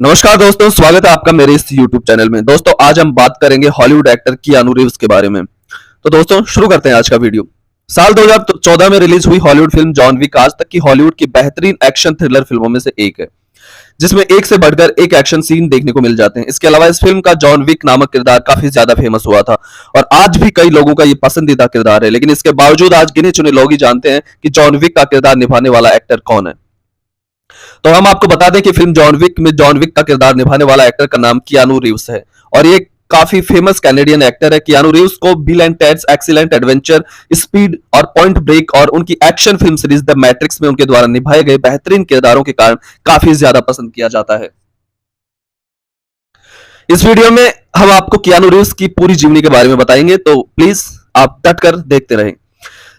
नमस्कार दोस्तों, स्वागत है आपका मेरे इस YouTube चैनल में। दोस्तों आज हम बात करेंगे हॉलीवुड एक्टर कियानू रीव्स के बारे में। तो दोस्तों शुरू करते हैं आज का वीडियो। साल 2014 में रिलीज हुई हॉलीवुड फिल्म जॉन विक आज तक की हॉलीवुड की बेहतरीन एक्शन थ्रिलर फिल्मों में से एक है, जिसमें एक से बढ़कर एक एक्शन सीन देखने को मिल जाते हैं। इसके अलावा इस फिल्म का जॉन विक नामक किरदार काफी ज्यादा फेमस हुआ था और आज भी कई लोगों का ये पसंदीदा किरदार है। लेकिन इसके बावजूद आज गिने चुने लोग ही जानते हैं कि जॉन विक का किरदार निभाने वाला एक्टर कौन है। तो हम आपको बता दें कि फिल्म जॉन विक में जॉन विक का किरदार निभाने वाला एक्टर का नाम कियानू रीव्स है और ये काफी फेमस कैनेडियन एक्टर है। कियानू रीव्स को bill and TEDs excellent adventure, speed और पॉइंट ब्रेक और उनकी action film series the matrix में उनके द्वारा निभाए गए बेहतरीन किरदारों के कारण काफी ज्यादा पसंद किया जाता है। इस वीडियो में हम आपको कियानू रीव्स की पूरी जीवनी के बारे में बताएंगे, तो प्लीज आप डट कर देखते रहें।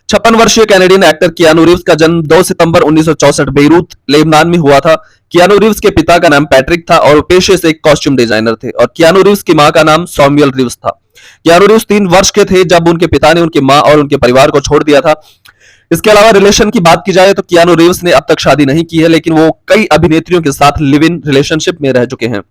56 वर्षीय कैनेडियन एक्टर कियानू रीव्स का जन्म 2 सितंबर 1964 बेरूत, लेबनान में हुआ था। कियानू रीव्स के पिता का नाम पैट्रिक था और पेशे से एक कॉस्ट्यूम डिजाइनर थे और कियानू रीव्स की मां का नाम सैमुअल रीव्स था। कियानू रीव्स 3 वर्ष के थे जब उनके पिता ने उनकी मां और उनके परिवार को छोड़ दिया था। इसके अलावा रिलेशन की बात की जाए तो कियानू रीव्स ने अब तक शादी नहीं की है, लेकिन वो कई अभिनेत्रियों के साथ लिव इन रिलेशनशिप में रह चुके हैं,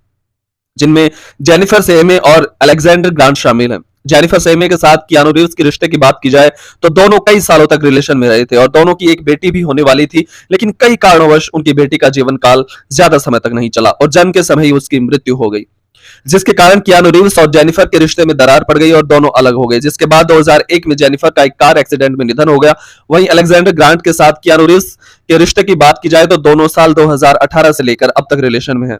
जिनमें जेनिफर सेमे और अलेक्जेंडर ग्रांट शामिल हैं। जेनिफर सेमे के साथ कियानू रीव्स के रिश्ते की बात की जाए तो दोनों कई सालों तक रिलेशन में रहे थे और दोनों की एक बेटी भी होने वाली थी, लेकिन कई कारणवश उनकी बेटी का जीवन काल ज्यादा समय तक नहीं चला और जन्म के समय ही उसकी मृत्यु हो गई, जिसके कारण कियानू रीव्स और जेनिफर के रिश्ते में दरार पड़ गई और दोनों अलग हो गए। जिसके बाद 2001 में जेनिफर का एक कार एक्सीडेंट में निधन हो गया। वहीं अलेक्जेंडर ग्रांट के साथ कियानू रीव्स के रिश्ते की बात की जाए तो दोनों साल 2018 से लेकर अब तक रिलेशन में है।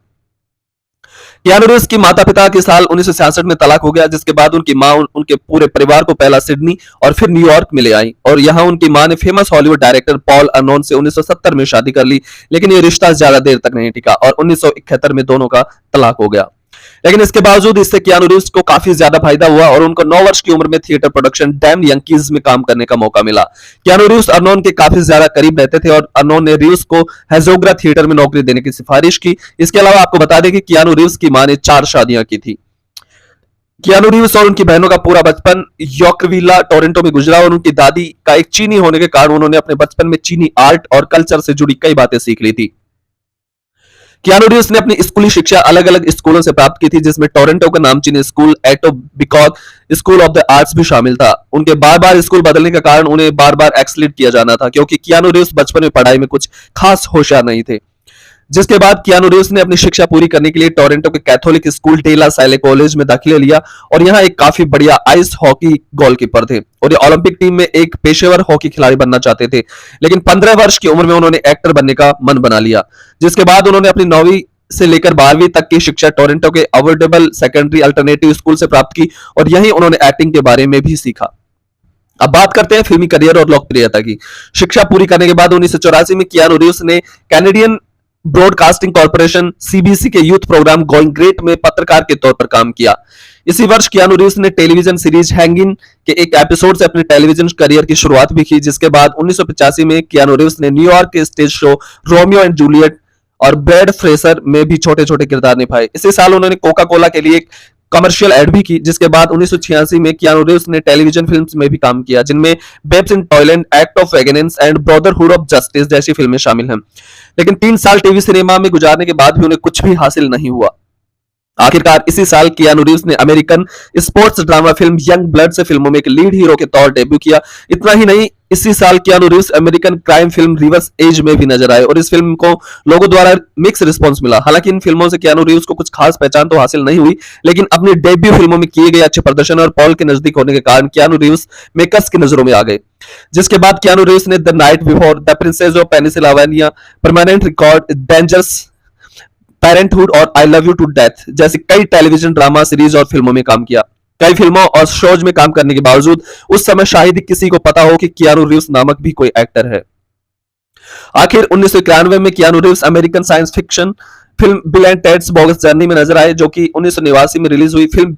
कियानू रीव्स की माता पिता के साल 1966 में तलाक हो गया, जिसके बाद उनकी मां उनके पूरे परिवार को पहला सिडनी और फिर न्यूयॉर्क में ले आई और यहां उनकी मां ने फेमस हॉलीवुड डायरेक्टर पॉल अर्नोन से 1970 में शादी कर ली, लेकिन ये रिश्ता ज्यादा देर तक नहीं टिका और 1971 में दोनों का तलाक हो गया। लेकिन इसके बावजूद इससे कियानू रीव्स को काफी ज्यादा फायदा हुआ और उनको 9 वर्ष की उम्र में थिएटर प्रोडक्शन डैम यंकीज में काम करने का मौका मिला। कियानू रीव्स अर्नोन के काफी ज्यादा करीब रहते थे और अर्नोन ने रीव्स को हेजोग्रा थिएटर में नौकरी देने की सिफारिश की। इसके अलावा आपको बता दें कि कियानू रीव्स की मां ने 4 शादियां की थी। कियानू रीव्स और उनकी बहनों का पूरा बचपन यॉर्कविला, टोरंटो में गुजरा और उनकी दादी का एक चीनी होने के कारण उन्होंने अपने बचपन में चीनी आर्ट और कल्चर से जुड़ी कई बातें सीख ली थी। कियानू रीव्स ने अपनी स्कूली शिक्षा अलग अलग स्कूलों से प्राप्त की थी, जिसमें टोरंटो का नामचीन school Etobicoke school of the arts भी शामिल था। उनके बार बार स्कूल बदलने का कारण उन्हें बार बार एक्सलीट किया जाना था, क्योंकि कियानू रीव्स बचपन में पढ़ाई में कुछ खास होशियार नहीं थे। जिसके बाद कियानू रीव्स ने अपनी शिक्षा पूरी करने के लिए टोरंटो के कैथोलिक स्कूल टेला सैले कॉलेज में दाखिला लिया और यहाँ एक काफी बढ़िया आइस हॉकी गोलकीपर थे और ये ओलंपिक टीम में एक पेशेवर हॉकी खिलाड़ी बनना चाहते थे, लेकिन 15 वर्ष की उम्र में उन्होंने एक्टर बनने का मन बना लिया। जिसके बाद उन्होंने अपनी 9वीं से लेकर 12वीं तक की शिक्षा टोरंटो के अवॉर्डेबल सेकेंडरी अल्टरनेटिव स्कूल से प्राप्त की और यहीं उन्होंने एक्टिंग के बारे में भी सीखा। अब बात करते हैं फिल्मी करियर और लोकप्रियता की। शिक्षा पूरी करने के बाद 1984 में कियानू रीव्स ने कैनेडियन ब्रॉडकास्टिंग कॉर्पोरेशन सीबीसी के यूथ प्रोग्राम गोइंग ग्रेट में पत्रकार के तौर पर काम किया। इसी वर्ष कियानू रीव्स ने टेलीविजन सीरीज हैंगिंग के एक एपिसोड से अपने टेलीविजन करियर की शुरुआत भी की। जिसके बाद 1985 में कियानू रीव्स ने न्यूयॉर्क के stage show Romeo and Juliet और ब्रैड फ्रेसर में भी छोटे छोटे किरदार निभाए। इसी साल उन्होंने कोका कोला के लिए एक कमर्शियल एड भी की। जिसके बाद 1986 में कियानू रीव्स ने टेलीविजन फिल्म्स में भी काम किया, जिनमें babes in Toyland, act of vengeance and brotherhood of justice जैसी फिल्में शामिल हैं। लेकिन 3 साल टीवी सिनेमा में गुजारने के बाद भी उन्हें कुछ भी हासिल नहीं हुआ। आखिरकार इसी साल कियानू रीव्स ने American sports drama film young blood से फिल्मों में एक लीड हीरो के तौर डेब्यू किया। इतना ही नहीं, इसी साल Keanu Reeves American crime film River's Edge में भी नजर आए और इस फिल्म को लोगों द्वारा मिक्स रिस्पांस मिला। हालांकि इन फिल्मों से कियानू रीव्स को कुछ खास पहचान तो हासिल नहीं हुई, लेकिन अपनी डेब्यू फिल्मों में किए गए अच्छे प्रदर्शन और पॉल के नजदीक होने के कारण कियानू रीव्स मेकर्स की नजरों में आ गए। जिसके बाद कियानू रीव्स ने the night before, the princess of Pennsylvania, permanent record, dangerous, parenthood और I love you to death जैसी कई टेलीविजन ड्रामा सीरीज और फिल्मों में काम किया। कई फिल्मों और शोज में काम करने के बावजूद उस समय शायद ही किसी को पता हो कि कियानू रीव्स नामक भी कोई एक्टर है। आखिर 1991 में Keanu Reeves American science fiction film bill and TEDs bogus journey में नजर आए, जो कि 1989 में रिलीज हुई film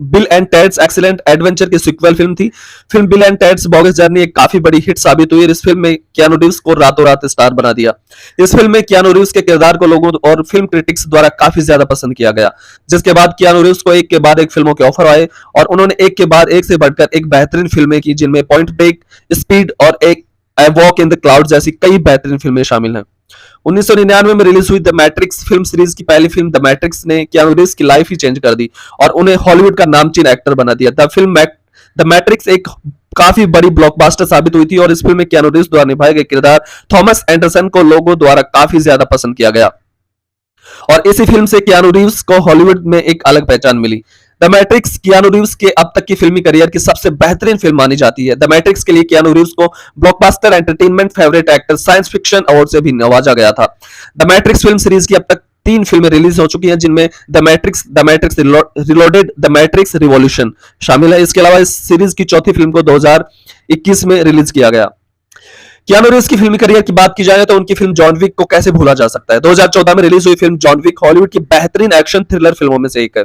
bill and TEDs excellent adventure की सिक्वल फिल्म थी। Film bill and TEDs bogus journey एक काफी बड़ी हिट साबित हुई। इस फिल्म में कियानू रीव्स को रातों रात स्टार बना दिया। इस फिल्म में कियानू रीव्स के किरदार को लोगों और फिल्म क्रिटिक्स द्वारा काफी ज्यादा पसंद किया गया। जिसके बाद कियानू रीव्स को एक के बाद एक फिल्मों के ऑफर आए और उन्होंने एक के बाद एक से बढ़कर एक बेहतरीन फिल्में की, जिनमें पॉइंट ब्रेक, स्पीड और एक I walk in the cloud जैसी कई बेहतरीन फिल्में शामिल हैं। 1999 में रिलीज हुई द मैट्रिक्स फिल्म सीरीज की पहली फिल्म द मैट्रिक्स ने कियानू रीव्स की लाइफ ही चेंज कर दी और उन्हें हॉलीवुड का नामचीन एक्टर बना दिया। द मैट्रिक्स एक काफी बड़ी ब्लॉकबस्टर साबित हुई थी और इस फिल्म में कियानू रीव्स द्वारा निभाए गए किरदार थॉमस एंडरसन को लोगों द्वारा काफी ज्यादा पसंद किया गया और इसी फिल्म से कियानू रीव्स को हॉलीवुड में एक अलग पहचान मिली। द मैट्रिक्स कियानू रीव्स के अब तक की फिल्मी करियर की सबसे बेहतरीन फिल्म मानी जाती है। द मैट्रिक्स के लिए कियानू रीव्स को blockbuster entertainment favourite actor science fiction award से भी नवाजा गया था। द मैट्रिक्स फिल्म सीरीज की अब तक 3 फिल्में रिलीज हो चुकी हैं, जिनमें the matrix reloaded, the matrix revolution शामिल है। इसके अलावा इस सीरीज की चौथी फिल्म को 2021 में रिलीज किया गया। कियानू रीव्स की फिल्मी करियर की बात की जाए तो उनकी फिल्म जॉन विक को कैसे भूला जा सकता है। 2014 में रिलीज हुई फिल्म जॉन विक हॉलीवुड की बेहतरीन एक्शन थ्रिलर फिल्मों में से एक है,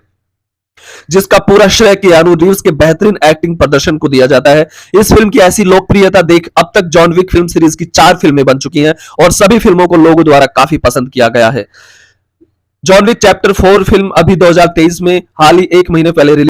जिसका पूरा श्रेय कियानू रीव्स के बेहतरीन एक्टिंग प्रदर्शन को दिया जाता है। इस फिल्म की ऐसी लोकप्रियता देख अब तक जॉन विक फिल्म सीरीज की 4 फिल्में बन चुकी हैं और सभी फिल्मों को लोगों द्वारा काफी पसंद किया गया है। जॉन विक चैप्टर 4 फिल्म अभी 2023 में हाल ही 1 महीने पहले रिलीज